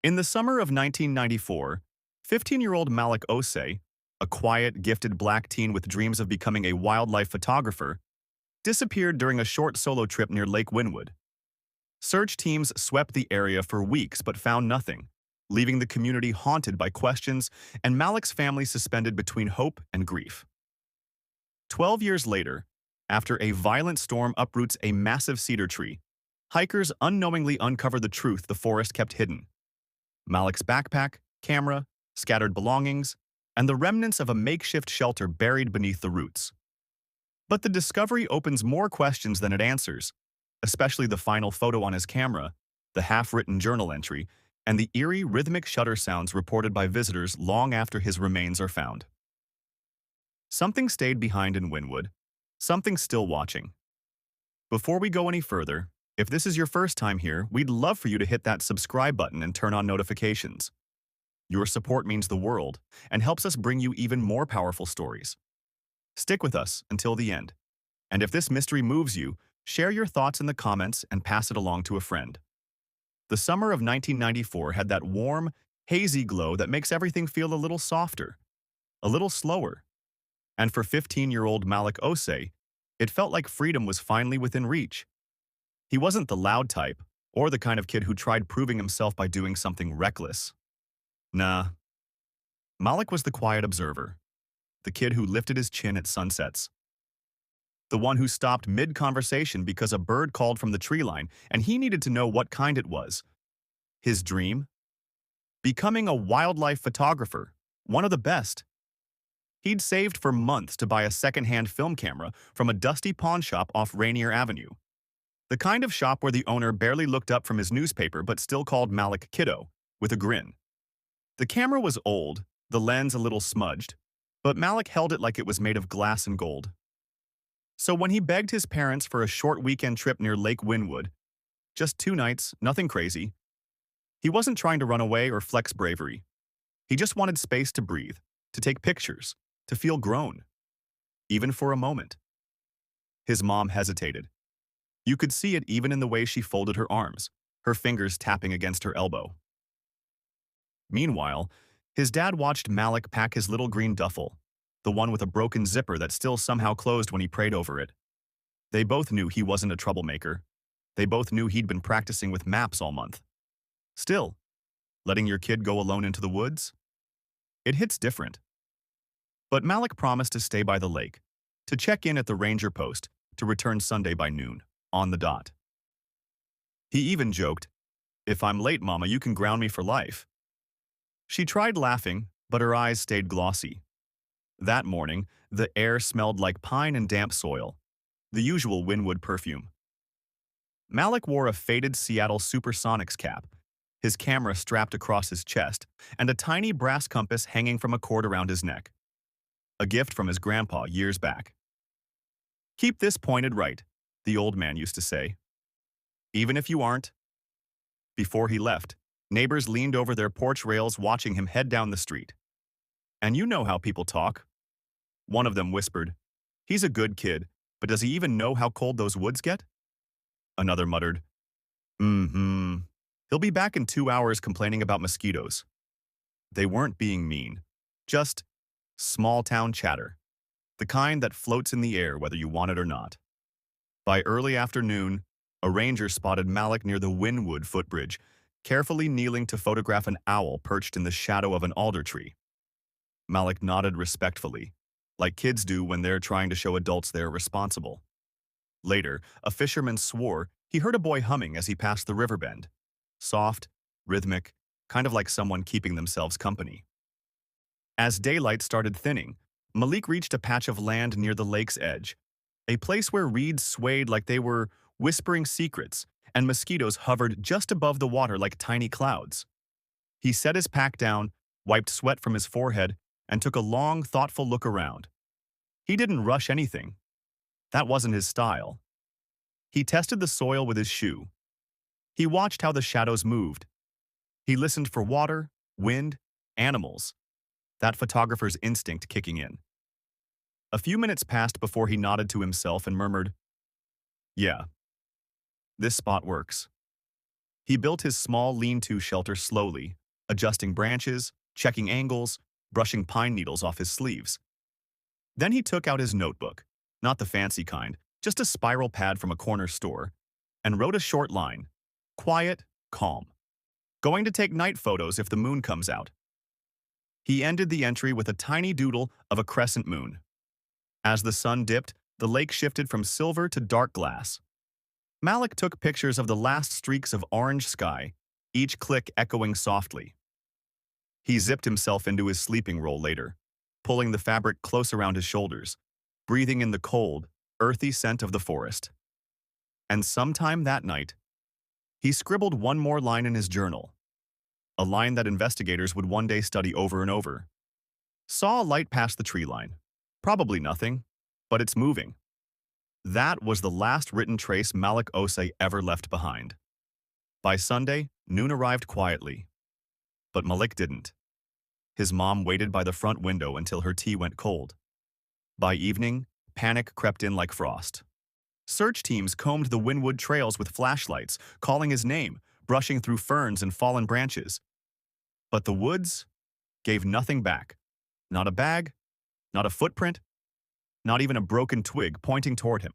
In the summer of 1994, 15-year-old Malik Osei, a quiet, gifted black teen with dreams of becoming a wildlife photographer, disappeared during a short solo trip near Lake Wynwood. Search teams swept the area for weeks but found nothing, leaving the community haunted by questions and Malik's family suspended between hope and grief. 12 years later, after a violent storm uproots a massive cedar tree, hikers unknowingly uncover the truth the forest kept hidden. Malik's backpack, camera, scattered belongings, and the remnants of a makeshift shelter buried beneath the roots. But the discovery opens more questions than it answers, especially the final photo on his camera, the half-written journal entry, and the eerie rhythmic shutter sounds reported by visitors long after his remains are found. Something stayed behind in Wynwood, something still watching. Before we go any further, if this is your first time here, we'd love for you to hit that subscribe button and turn on notifications. Your support means the world and helps us bring you even more powerful stories. Stick with us until the end. And if this mystery moves you, share your thoughts in the comments and pass it along to a friend. The summer of 1994 had that warm, hazy glow that makes everything feel a little softer, a little slower. And for 15-year-old Malik Osei, it felt like freedom was finally within reach. He wasn't the loud type, or the kind of kid who tried proving himself by doing something reckless. Nah. Malik was the quiet observer, the kid who lifted his chin at sunsets. The one who stopped mid-conversation because a bird called from the tree line and he needed to know what kind it was. His dream? Becoming a wildlife photographer, one of the best. He'd saved for months to buy a second-hand film camera from a dusty pawn shop off Rainier Avenue. The kind of shop where the owner barely looked up from his newspaper but still called Malik kiddo, with a grin. The camera was old, the lens a little smudged, but Malik held it like it was made of glass and gold. So when he begged his parents for a short weekend trip near Lake Wynwood, just 2 nights, nothing crazy, he wasn't trying to run away or flex bravery. He just wanted space to breathe, to take pictures, to feel grown, even for a moment. His mom hesitated. You could see it even in the way she folded her arms, her fingers tapping against her elbow. Meanwhile, his dad watched Malik pack his little green duffel, the one with a broken zipper that still somehow closed when he prayed over it. They both knew he wasn't a troublemaker. They both knew he'd been practicing with maps all month. Still, letting your kid go alone into the woods? It hits different. But Malik promised to stay by the lake, to check in at the ranger post, to return Sunday by noon, on the dot. He even joked, "If I'm late, Mama, you can ground me for life." She tried laughing, but her eyes stayed glossy. That morning, the air smelled like pine and damp soil, the usual Wynwood perfume. Malik wore a faded Seattle Supersonics cap, his camera strapped across his chest, and a tiny brass compass hanging from a cord around his neck. A gift from his grandpa years back. "Keep this pointed right," the old man used to say. "Even if you aren't." Before he left, neighbors leaned over their porch rails watching him head down the street. "And you know how people talk." One of them whispered, "He's a good kid, but does he even know how cold those woods get?" Another muttered, He'll be back in 2 hours complaining about mosquitoes." They weren't being mean, just small-town chatter, the kind that floats in the air whether you want it or not. By early afternoon, a ranger spotted Malik near the Wynwood footbridge, carefully kneeling to photograph an owl perched in the shadow of an alder tree. Malik nodded respectfully, like kids do when they're trying to show adults they're responsible. Later, a fisherman swore he heard a boy humming as he passed the river bend. Soft, rhythmic, kind of like someone keeping themselves company. As daylight started thinning, Malik reached a patch of land near the lake's edge, a place where reeds swayed like they were whispering secrets, and mosquitoes hovered just above the water like tiny clouds. He set his pack down, wiped sweat from his forehead, and took a long, thoughtful look around. He didn't rush anything. That wasn't his style. He tested the soil with his shoe. He watched how the shadows moved. He listened for water, wind, animals, that photographer's instinct kicking in. A few minutes passed before he nodded to himself and murmured, "Yeah, this spot works." He built his small lean-to shelter slowly, adjusting branches, checking angles, brushing pine needles off his sleeves. Then he took out his notebook, not the fancy kind, just a spiral pad from a corner store, and wrote a short line. Quiet, calm. Going to take night photos if the moon comes out. He ended the entry with a tiny doodle of a crescent moon. As the sun dipped, the lake shifted from silver to dark glass. Malik took pictures of the last streaks of orange sky, each click echoing softly. He zipped himself into his sleeping roll later, pulling the fabric close around his shoulders, breathing in the cold, earthy scent of the forest. And sometime that night, he scribbled one more line in his journal, a line that investigators would one day study over and over. Saw a light pass the tree line. Probably nothing, but it's moving. That was the last written trace Malik Osei ever left behind. By Sunday, noon arrived quietly. But Malik didn't. His mom waited by the front window until her tea went cold. By evening, panic crept in like frost. Search teams combed the Wynwood trails with flashlights, calling his name, brushing through ferns and fallen branches. But the woods gave nothing back. Not a bag, not a footprint, not even a broken twig pointing toward him.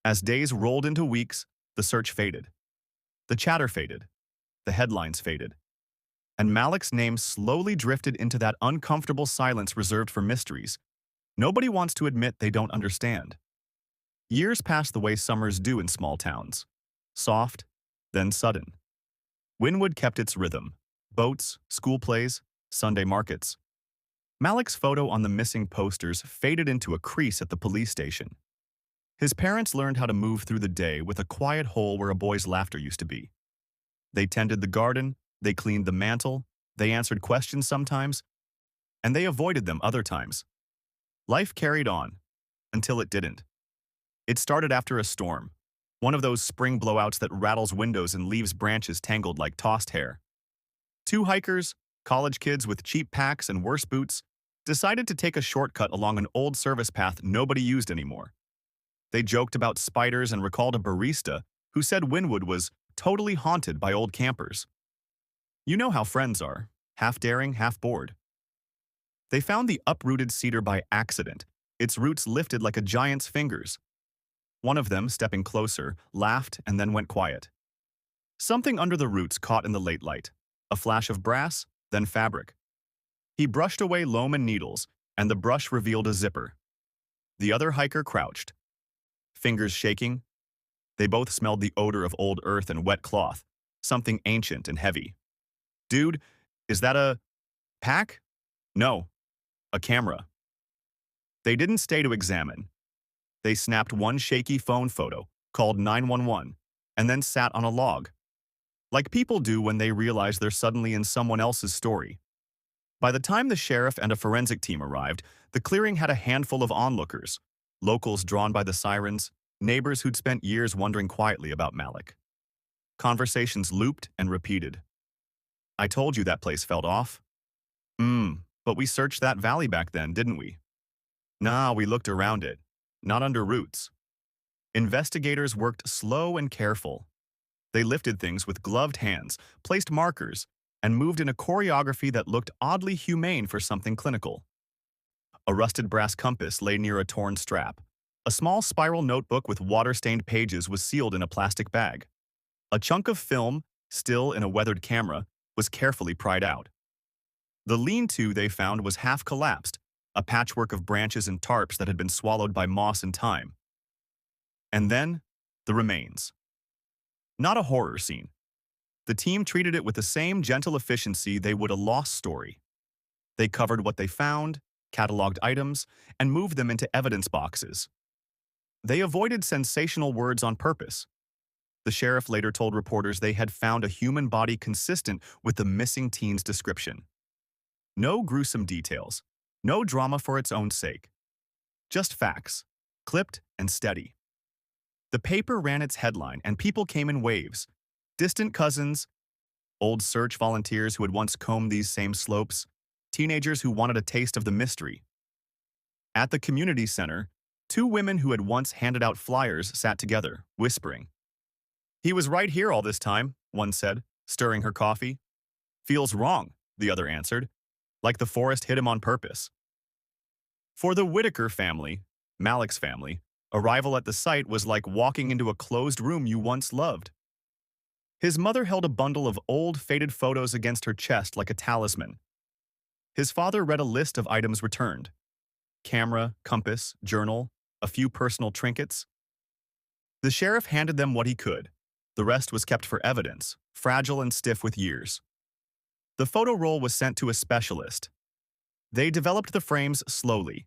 As days rolled into weeks, the search faded. The chatter faded. The headlines faded. And Malik's name slowly drifted into that uncomfortable silence reserved for mysteries nobody wants to admit they don't understand. Years passed the way summers do in small towns. Soft, then sudden. Wynwood kept its rhythm. Boats, school plays, Sunday markets. Malik's photo on the missing posters faded into a crease at the police station. His parents learned how to move through the day with a quiet hole where a boy's laughter used to be. They tended the garden, they cleaned the mantle, they answered questions sometimes, and they avoided them other times. Life carried on, until it didn't. It started after a storm, one of those spring blowouts that rattles windows and leaves branches tangled like tossed hair. Two hikers, college kids with cheap packs and worse boots, decided to take a shortcut along an old service path nobody used anymore. They joked about spiders and recalled a barista who said Wynwood was totally haunted by old campers. You know how friends are, half daring, half bored. They found the uprooted cedar by accident, its roots lifted like a giant's fingers. One of them, stepping closer, laughed and then went quiet. Something under the roots caught in the late light, a flash of brass, then fabric. He brushed away loam and needles, and the brush revealed a zipper. The other hiker crouched, fingers shaking. They both smelled the odor of old earth and wet cloth, something ancient and heavy. Dude, is that a pack? No, a camera. They didn't stay to examine. They snapped one shaky phone photo, called 911, and then sat on a log. Like people do when they realize they're suddenly in someone else's story. By the time the sheriff and a forensic team arrived, the clearing had a handful of onlookers, locals drawn by the sirens, neighbors who'd spent years wondering quietly about Malik. Conversations looped and repeated. I told you that place felt off. But we searched that valley back then, didn't we? Nah, we looked around it, not under roots. Investigators worked slow and careful. They lifted things with gloved hands, placed markers, and moved in a choreography that looked oddly humane for something clinical. A rusted brass compass lay near a torn strap. A small spiral notebook with water-stained pages was sealed in a plastic bag. A chunk of film, still in a weathered camera, was carefully pried out. The lean-to they found was half collapsed, a patchwork of branches and tarps that had been swallowed by moss and time. And then, the remains. Not a horror scene. The team treated it with the same gentle efficiency they would a lost story. They covered what they found, cataloged items, and moved them into evidence boxes. They avoided sensational words on purpose. The sheriff later told reporters they had found a human body consistent with the missing teen's description. No gruesome details, no drama for its own sake. Just facts, clipped and steady. The paper ran its headline and people came in waves. Distant cousins, old search volunteers who had once combed these same slopes, teenagers who wanted a taste of the mystery. At the community center, two women who had once handed out flyers sat together, whispering. He was right here all this time, one said, stirring her coffee. Feels wrong, the other answered, like the forest hit him on purpose. For the Whitaker family, Malik's family, arrival at the site was like walking into a closed room you once loved. His mother held a bundle of old, faded photos against her chest like a talisman. His father read a list of items returned: camera, compass, journal, a few personal trinkets. The sheriff handed them what he could. The rest was kept for evidence, fragile and stiff with years. The photo roll was sent to a specialist. They developed the frames slowly,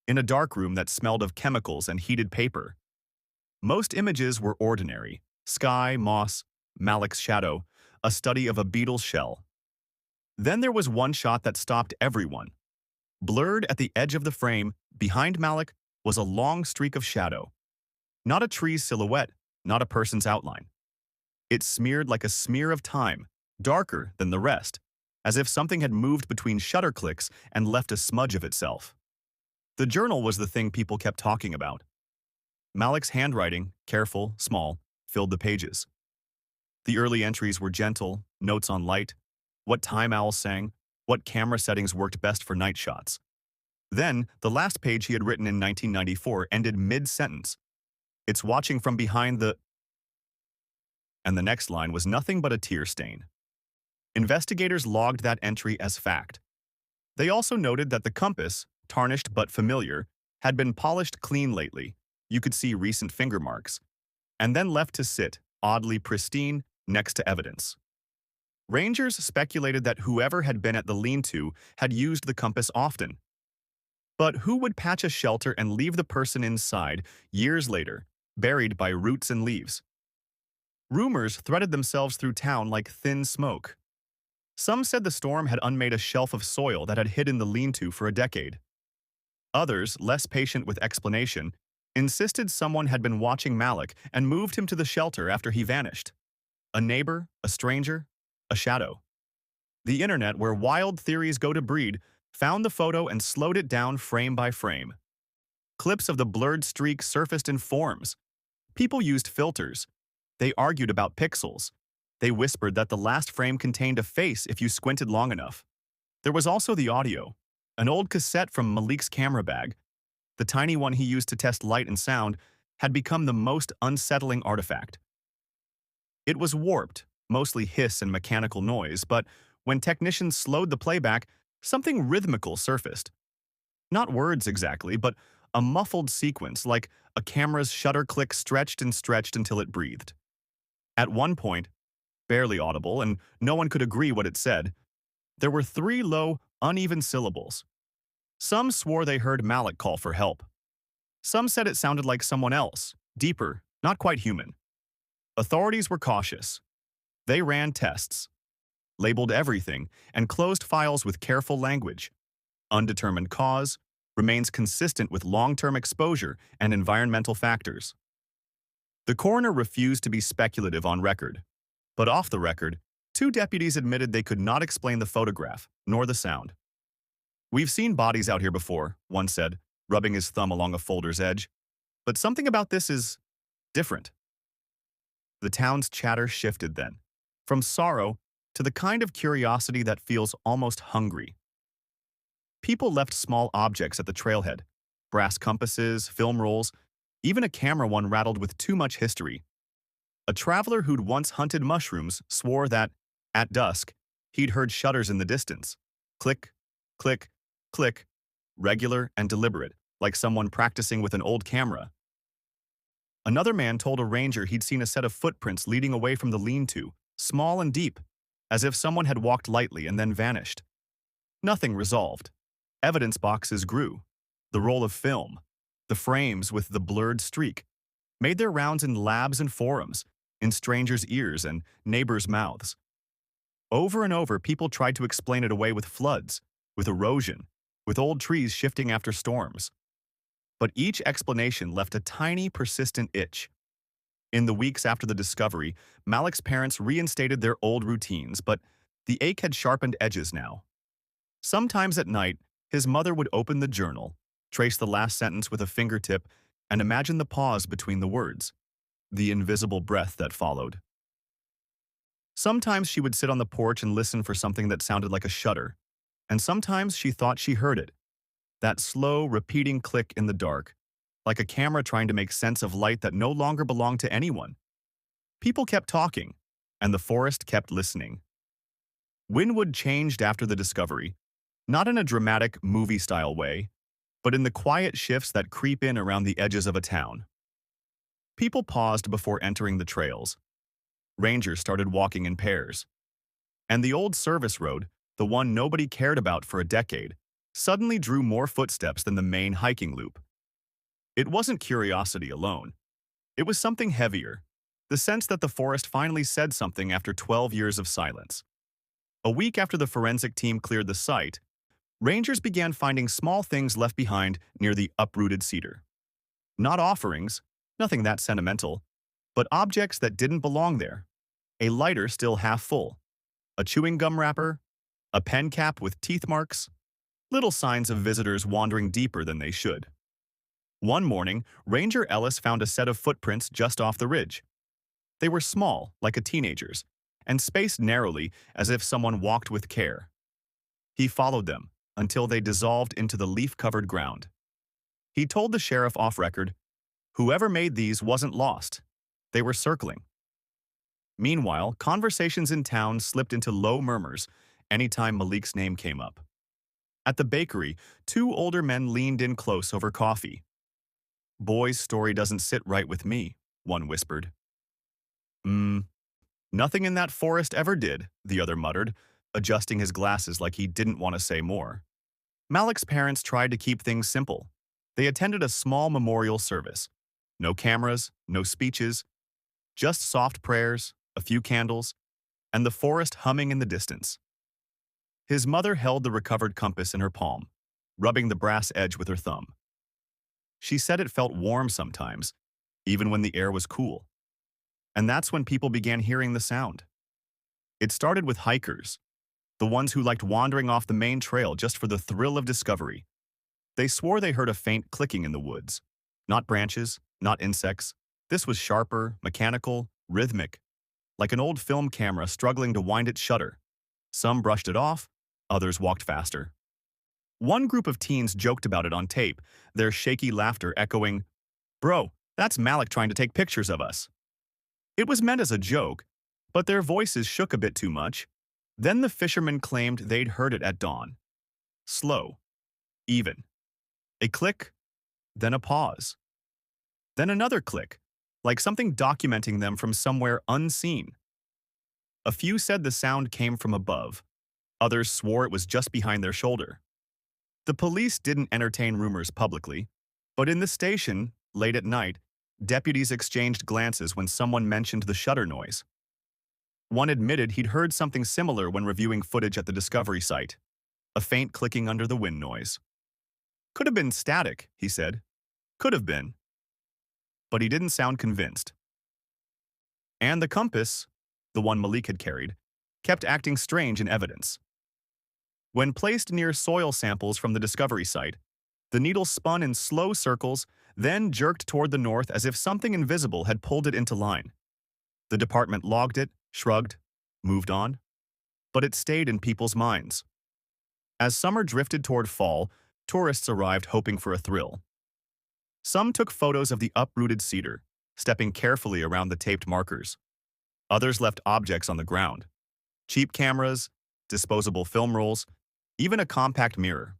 in a dark room that smelled of chemicals and heated paper. Most images were ordinary: sky, moss, Malik's shadow, a study of a beetle's shell. Then there was one shot that stopped everyone. Blurred at the edge of the frame, behind Malik, was a long streak of shadow. Not a tree's silhouette, not a person's outline. It smeared like a smear of time, darker than the rest, as if something had moved between shutter clicks and left a smudge of itself. The journal was the thing people kept talking about. Malik's handwriting, careful, small, filled the pages. The early entries were gentle, notes on light, what time owls sang, what camera settings worked best for night shots. Then, the last page he had written in 1994 ended mid-sentence. It's watching from behind the... And the next line was nothing but a tear stain. Investigators logged that entry as fact. They also noted that the compass, tarnished but familiar, had been polished clean lately. You could see recent finger marks. And then left to sit, oddly pristine, next to evidence. Rangers speculated that whoever had been at the lean-to had used the compass often. But who would patch a shelter and leave the person inside years later, buried by roots and leaves? Rumors threaded themselves through town like thin smoke. Some said the storm had unmade a shelf of soil that had hidden the lean-to for a decade. Others, less patient with explanation, insisted someone had been watching Malik and moved him to the shelter after he vanished. A neighbor, a stranger, a shadow. The internet, where wild theories go to breed, found the photo and slowed it down frame by frame. Clips of the blurred streak surfaced in forms. People used filters. They argued about pixels. They whispered that the last frame contained a face if you squinted long enough. There was also the audio. An old cassette from Malik's camera bag, the tiny one he used to test light and sound, had become the most unsettling artifact. It was warped, mostly hiss and mechanical noise, but when technicians slowed the playback, something rhythmical surfaced. Not words exactly, but a muffled sequence, like a camera's shutter click stretched and stretched until it breathed. At one point, barely audible, and no one could agree what it said, there were 3 low, uneven syllables. Some swore they heard Malik call for help. Some said it sounded like someone else, deeper, not quite human. Authorities were cautious. They ran tests, labeled everything, and closed files with careful language. Undetermined cause remains consistent with long-term exposure and environmental factors. The coroner refused to be speculative on record, but off the record, 2 deputies admitted they could not explain the photograph, nor the sound. "We've seen bodies out here before," one said, rubbing his thumb along a folder's edge, "but something about this is different." The town's chatter shifted then, from sorrow to the kind of curiosity that feels almost hungry. People left small objects at the trailhead: brass compasses, film rolls, even a camera one rattled with too much history. A traveler who'd once hunted mushrooms swore that, at dusk, he'd heard shutters in the distance. Click, click, click, regular and deliberate, like someone practicing with an old camera. Another man told a ranger he'd seen a set of footprints leading away from the lean-to, small and deep, as if someone had walked lightly and then vanished. Nothing resolved. Evidence boxes grew. The roll of film, the frames with the blurred streak, made their rounds in labs and forums, in strangers' ears and neighbors' mouths. Over and over, people tried to explain it away with floods, with erosion, with old trees shifting after storms. But each explanation left a tiny, persistent itch. In the weeks after the discovery, Malik's parents reinstated their old routines, but the ache had sharpened edges now. Sometimes at night, his mother would open the journal, trace the last sentence with a fingertip, and imagine the pause between the words, the invisible breath that followed. Sometimes she would sit on the porch and listen for something that sounded like a shudder, and sometimes she thought she heard it, that slow, repeating click in the dark, like a camera trying to make sense of light that no longer belonged to anyone. People kept talking, and the forest kept listening. Wynwood changed after the discovery, not in a dramatic, movie-style way, but in the quiet shifts that creep in around the edges of a town. People paused before entering the trails. Rangers started walking in pairs. And the old service road, the one nobody cared about for a decade, suddenly drew more footsteps than the main hiking loop. It wasn't curiosity alone. It was something heavier, the sense that the forest finally said something after 12 years of silence. A week after the forensic team cleared the site, rangers began finding small things left behind near the uprooted cedar. Not offerings, nothing that sentimental, but objects that didn't belong there. A lighter still half full, a chewing gum wrapper, a pen cap with teeth marks, little signs of visitors wandering deeper than they should. One morning, Ranger Ellis found a set of footprints just off the ridge. They were small, like a teenager's, and spaced narrowly as if someone walked with care. He followed them until they dissolved into the leaf-covered ground. He told the sheriff off record, "Whoever made these wasn't lost. They were circling." Meanwhile, conversations in town slipped into low murmurs anytime Malik's name came up. At the bakery, two older men leaned in close over coffee. "Boy's story doesn't sit right with me," one whispered. Nothing in that forest ever did," the other muttered, adjusting his glasses like he didn't want to say more. Malik's parents tried to keep things simple. They attended a small memorial service. No cameras, no speeches, just soft prayers, a few candles, and the forest humming in the distance. His mother held the recovered compass in her palm, rubbing the brass edge with her thumb. She said it felt warm sometimes, even when the air was cool. And that's when people began hearing the sound. It started with hikers, the ones who liked wandering off the main trail just for the thrill of discovery. They swore they heard a faint clicking in the woods. Not branches, not insects. This was sharper, mechanical, rhythmic, like an old film camera struggling to wind its shutter. Some brushed it off, others walked faster. One group of teens joked about it on tape, their shaky laughter echoing, "Bro, that's Malik trying to take pictures of us." It was meant as a joke, but their voices shook a bit too much. Then the fishermen claimed they'd heard it at dawn. Slow. Even. A click, then a pause. Then another click, like something documenting them from somewhere unseen. A few said the sound came from above. Others swore it was just behind their shoulder. The police didn't entertain rumors publicly, but in the station, late at night, deputies exchanged glances when someone mentioned the shutter noise. One admitted he'd heard something similar when reviewing footage at the discovery site, a faint clicking under the wind noise. "Could have been static," he said. "Could have been." But he didn't sound convinced. And the compass, the one Malik had carried, kept acting strange in evidence. When placed near soil samples from the discovery site, the needle spun in slow circles, then jerked toward the north as if something invisible had pulled it into line. The department logged it, shrugged, moved on. But it stayed in people's minds. As summer drifted toward fall, tourists arrived hoping for a thrill. Some took photos of the uprooted cedar, stepping carefully around the taped markers. Others left objects on the ground. Cheap cameras, disposable film rolls, even a compact mirror.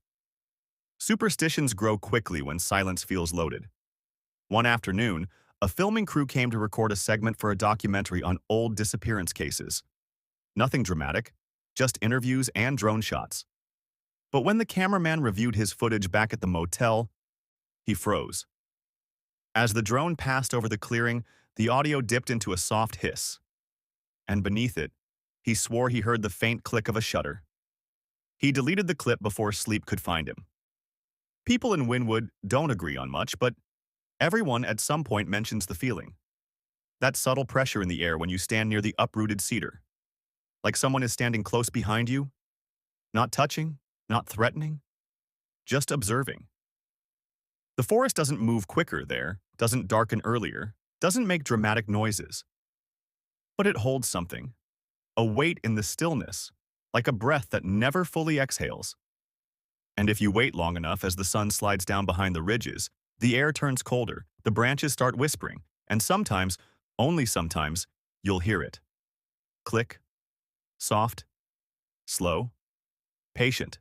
Superstitions grow quickly when silence feels loaded. One afternoon, a filming crew came to record a segment for a documentary on old disappearance cases. Nothing dramatic, just interviews and drone shots. But when the cameraman reviewed his footage back at the motel, he froze. As the drone passed over the clearing, the audio dipped into a soft hiss. And beneath it, he swore he heard the faint click of a shutter. He deleted the clip before sleep could find him. People in Wynwood don't agree on much, but everyone at some point mentions the feeling. That subtle pressure in the air when you stand near the uprooted cedar. Like someone is standing close behind you. Not touching, not threatening, just observing. The forest doesn't move quicker there, doesn't darken earlier, doesn't make dramatic noises. But it holds something. a weight in the stillness, like a breath that never fully exhales. And if you wait long enough as the sun slides down behind the ridges, the air turns colder, the branches start whispering, and sometimes, only sometimes, you'll hear it. Click, soft, slow, patient,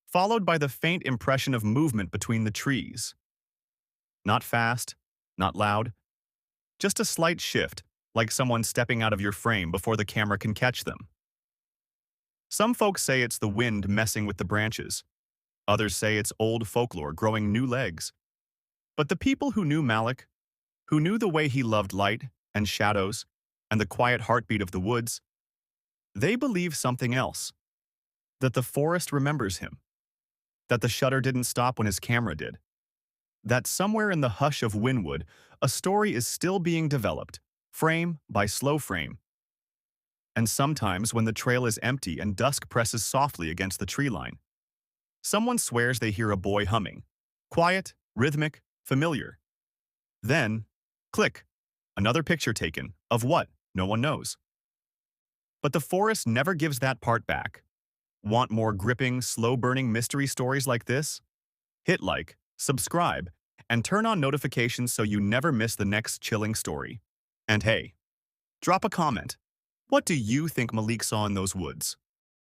followed by the faint impression of movement between the trees. Not fast, not loud, just a slight shift, like someone stepping out of your frame before the camera can catch them. Some folks say it's the wind messing with the branches. Others say it's old folklore growing new legs. But the people who knew Malik, who knew the way he loved light and shadows and the quiet heartbeat of the woods, they believe something else. That the forest remembers him. That the shutter didn't stop when his camera did. That somewhere in the hush of Wynwood, a story is still being developed, frame by slow frame. And sometimes when the trail is empty and dusk presses softly against the tree line, someone swears they hear a boy humming. Quiet, rhythmic, familiar. Then, click, another picture taken, of what? No one knows. But the forest never gives that part back. Want more gripping, slow-burning mystery stories like this? Hit like, subscribe, and turn on notifications so you never miss the next chilling story. And hey, drop a comment. What do you think Malik saw in those woods?